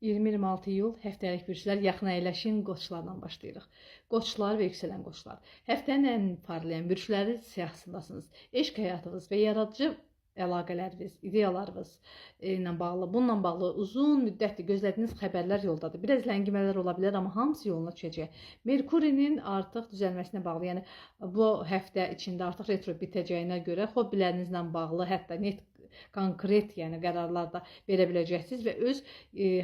20-26 iyul həftəlik bürclər yaxın əyləşin qoçlarla başlayırıq. Qoçlar və yüksələn qoçlar. Həftənin ən parlayan bürcləri siyahısındasınız. Eşq həyatınız və yaradıcı əlaqələriniz, ideyalarınız ilə bağlı, bununla bağlı uzun müddətli gözlədiyiniz xəbərlər yoldadır. Biraz ləngimələr ola bilər, amma hamısı yoluna düşəcək. Merkurinin artıq düzəlməsinə bağlı, yəni bu həftə içində artıq retro bitəcəyinə görə hobbilərinizlə bağlı, hətta net konkret, yəni qərarlar da verə biləcəksiniz və öz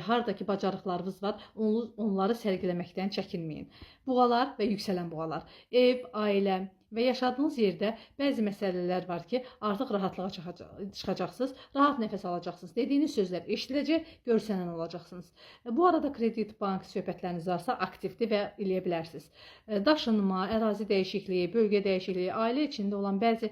hardakı bacarıqlarınız var, onları sərgiləməkdən çəkinməyin. Buğalar və yüksələn buğalar. Ev, ailə və yaşadığınız yerdə bəzi məsələlər var ki, artıq rahatlığa çıxacaqsınız, rahat nəfəs alacaqsınız. Dediyiniz sözlər eşidiləcək, görsənən olacaqsınız. Bu arada kredit, bank söhbətləriniz varsa aktivdir və eləyə bilərsiniz. Daşınma, ərazi dəyişikliyi, bölgə dəyişikliyi, ailə içində olan bəzi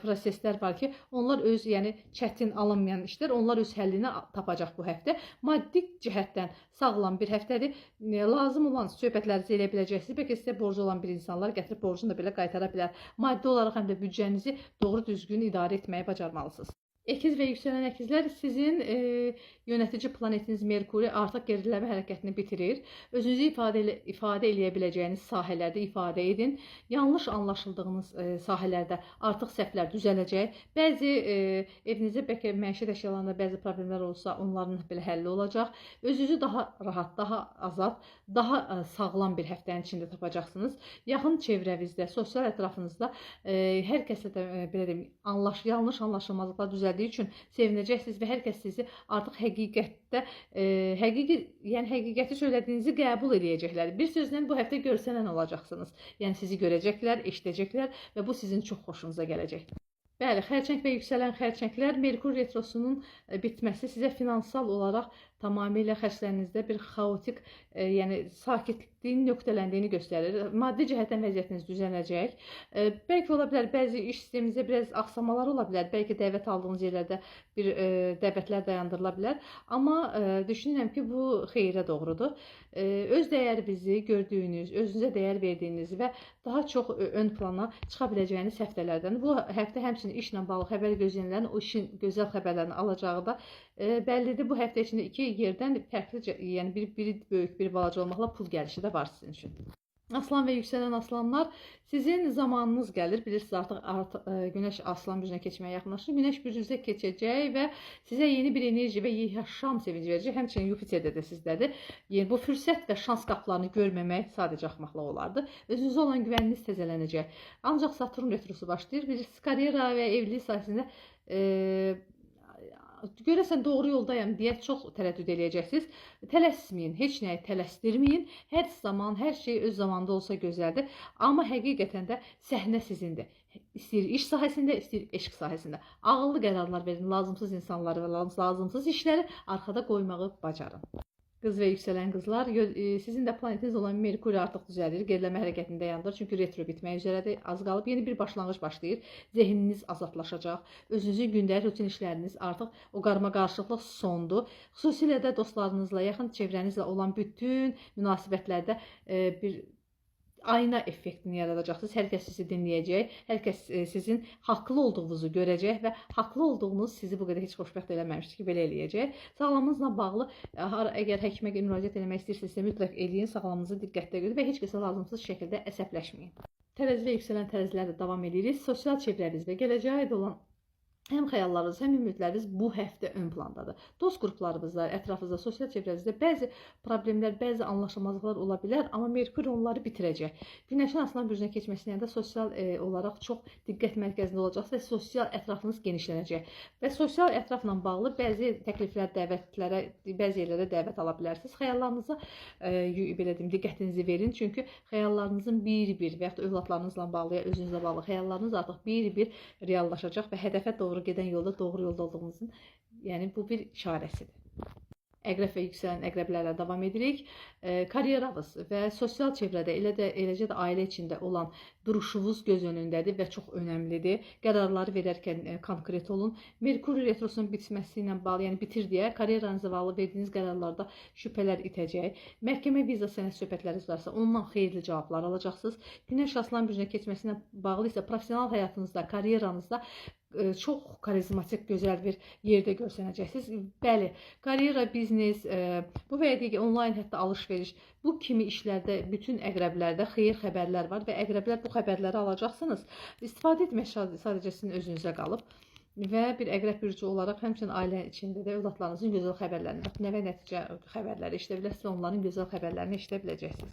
proseslər var ki, onlar öz, yəni çətin alınmayan işlər, onlar öz həllini tapacaq bu həftə. Maddi cəhətdən sağlam bir həftədir. Lazım olan söhbətlərinizi eləyə biləcəksiniz. Bəlkə sizə borcu olan bir insanlar gətirib borcunu da belə qaytara bilər. Maddi olaraq həm də büdcənizi doğru düzgün idarə etməyi bacarmalısınız. Əkiz və yüksələn əkizlər, sizin yönetici planetiniz Merkuri artıq geriləmə hərəkətini bitirir. Özünüzü ifadə eləyə biləcəyiniz sahələrdə ifadə edin. Yanlış anlaşıldığınız sahələrdə artıq səhvlər düzələcək. Bəzi evinizdə bəlkə məişət əşyalarında bəzi problemlər olsa, onların belə həlli olacaq. Özünüzü daha rahat, daha azad, daha sağlam bir həftənin içində tapacaqsınız. Yaxın çevrənizdə, sosial ətrafınızda hər kəslə də belə deyim, yanlış anlaşılmazlıqlar düzəldiyi üçün sevinəcəksiniz və hər kəs sizi artıq həqiqətdə həqiqəti söylədiyinizi qəbul edəcəklər. Bir sözlə bu həftə görsənən olacaqsınız. Yəni sizi görəcəklər, eşidəcəklər və bu sizin çox xoşunuza gələcək. Bəli, xərçəng və yüksələn xərçənglər, Merkur retrosunun bitməsi sizə finansal olaraq tamamilə xərclərinizdə bir xaotik, yəni sakitliyin nöqtələndiyini göstərir. Maddi cəhətdən vəziyyətiniz düzələcək. Bəlkə ola bilər, bəzi iş sisteminizdə biraz axsamalar ola bilər. Bəlkə dəvət aldığınız yerlərdə bir dəvətlər dayandırıla bilər. Amma düşünürəm ki, bu xeyrə doğrudur. Öz dəyərinizi gördüyünüz, özünüzə dəyər verdiyiniz və daha çox ön plana çıxa biləcəyiniz həftələrdən. Bu həftə həmçinin işlə bağlı xəbər gözləyənlərin o işin gözəl xəbərlərini alacağı da bəllidir. Bu həftə içində iki yerdən fərqli, yəni biri böyük, biri balaca olmaqla pul gəlişi də var sizin üçün. Aslan və yüksələn aslanlar, sizin zamanınız gəlir. Bilirsiniz, artıq Günəş Aslan bürcünə keçməyə yaxınlaşır. Günəş bürcünüzə keçəcək və sizə yeni bir enerji və yaşam sevinci verəcək. Həmçinin Yupiterdə də sizdədir. Yəni, bu fürsət və şans qapılarını görməmək sadəcə axmaqlıq olardı. Özünüzə olan güvəniniz təzələnəcək. Ancaq Saturn retrosu başlayır. Bilirsiniz, karyera və evlilik sayəsində görəsən doğru yoldayam deyə çox tərəddüd eləyəcəksiniz. Tələsməyin, heç nəyi tələsdirməyin. Hər zaman, hər şey öz zamanında olsa gözəldir. Amma həqiqətən də səhnə sizindir. İstəyir iş sahəsində, istəyir eşq sahəsində. Ağıllı qərarlar verin, lazımsız insanları və lazımsız işləri arxada qoymağı bacarın. Qız və yüksələn qızlar, sizin də planetiniz olan Merkuri artıq düzəlir, geriləmə hərəkətini dayandır. Çünki retro bitmək üzrədir, az qalıb yeni bir başlanğıc başlayır. Zehniniz azadlaşacaq, özünüzün gündəlik rutin işləriniz artıq o qarma-qarışıqlıq sondur. Xüsusilə də dostlarınızla, yaxın çevrənizlə olan bütün münasibətlərdə bir ayna effektini yaradacaqsınız. Hər kəs sizi dinləyəcək, hər kəs sizin haqlı olduğunuzu görəcək və haqlı olduğunuz sizi bu qədər heç xoşbəxt eləməmişdir ki, belə eləyəcək. Sağlamlığınızla bağlı, əgər həkimə müraciət etmək istəyirsinizsə, mütləq eləyin, sağlamlığınızı diqqətdə görün və heç kəsə lazımsız şəkildə əsəbləşməyin. Tərəzi və yüksələn tərəzilərlə davam edirik. Sosial çevrəniz və gələcəyə aid olan həm xəyallarınız, həm ümidləriniz bu həftə ön plandadır. Dost qruplarınızda, ətrafınızda, sosial çevrənizdə bəzi problemlər, bəzi anlaşılmazlıqlar ola bilər, amma Merkur onları bitirəcək. Günəşin Aslan bürcünə keçməsində də sosial olaraq çox diqqət mərkəzində olacaqsınız və sosial ətrafınız genişlənəcək. Və sosial ətrafla bağlı bəzi təkliflər, dəvətlərə, bəzi yerlərə dəvət ala bilərsiniz. Xəyallarınıza belə deyim, diqqətinizi verin, çünki xəyallarınızın bir-bir və yaxud da övladlarınızla bağlı, ya özünüzlə bağlı xəyallarınız artıq bir-bir reallaşacaq və hədəfə doğru gedən yolda doğru yolda olduğunuzun, yəni bu bir işarəsidir. Əqrəb və yüksələn əqrəblərlə davam edirik. Karyeranız və sosial çevrədə, eləcə də ailə içində olan duruşunuz göz önündədir və çox önəmlidir. Qərarları verərkən konkret olun. Merkuri retrosunun bitməsi ilə bağlı, yəni bitir deyə karyeranıza bağlı verdiyiniz qərarlarda şübhələr itəcək. Məhkəmə viza sənəd söhbətləriniz varsa, ondan xeyirli cavablar alacaqsınız. Günəş Aslan bürcünə keçməsinə bağlı isə professional həyatınızda, karyeranızda çox karizmatik, gözəl bir yerdə görsənəcəksiniz. Bəli, karyera, biznes, bu və ya digər onlayn hətta alış-veriş, bu kimi işlərdə bütün əqrəblərdə xeyir xəbərlər var və əqrəblər bu xəbərləri alacaqsınız. İstifadə etmək sadəcə sizin özünüzə qalıb. Və bir əqrəb bürcü olaraq həmçinin ailə içində də övladlarınızın gözəl xəbərlərini, nəvə nəticə xəbərləri eşidə bilərsiniz, onların gözəl xəbərlərini eşidə biləcəksiniz.